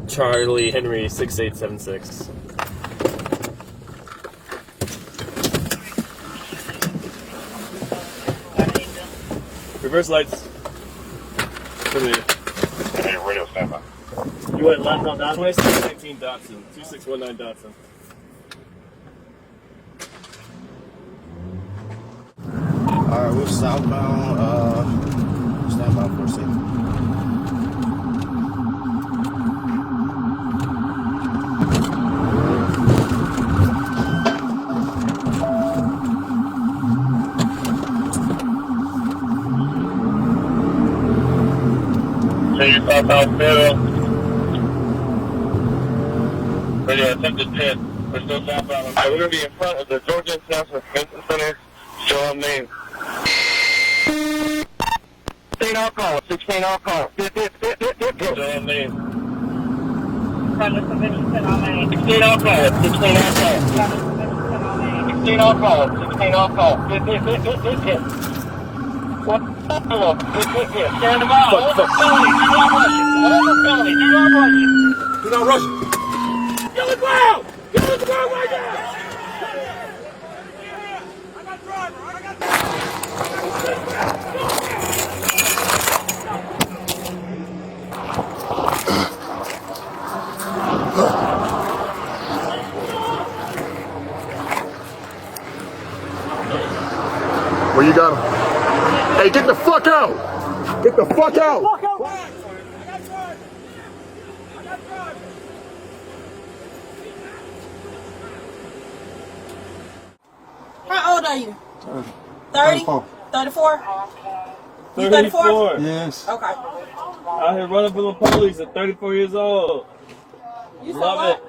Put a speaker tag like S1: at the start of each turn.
S1: Charlie Henry 6876. Reverse lights.
S2: Hey, radio standby.
S1: You went left on Dodson? 2619 Dodson. 2619 Dodson.
S3: Alright, we're southbound. Stand by for a second.
S2: Say you're southbound middle. Radio attempted 10. We're still southbound. Alright, we're going to be in front of the Georgia International Convention Center. Show them name. 16 alcohol. 16 alcohol. Show them name.
S4: From the convention center on Main.
S2: 16 alcohol. 16 alcohol.
S4: From the convention center on Main.
S2: 16 alcohol. 16 alcohol. What? Stand by. Hold the felony. Do not rush it. Hold the felony. Do not rush it.
S1: Do not rush it.
S2: Get on the ground. Get on the ground right now.
S3: Where you got him? Hey, get the fuck out! Get the fuck out!
S5: How old are you? 30? 34? You
S1: 34.
S3: Yes.
S5: Okay.
S1: Out here running from the police at 34 years old.
S5: You said
S1: Love
S5: what?
S1: it.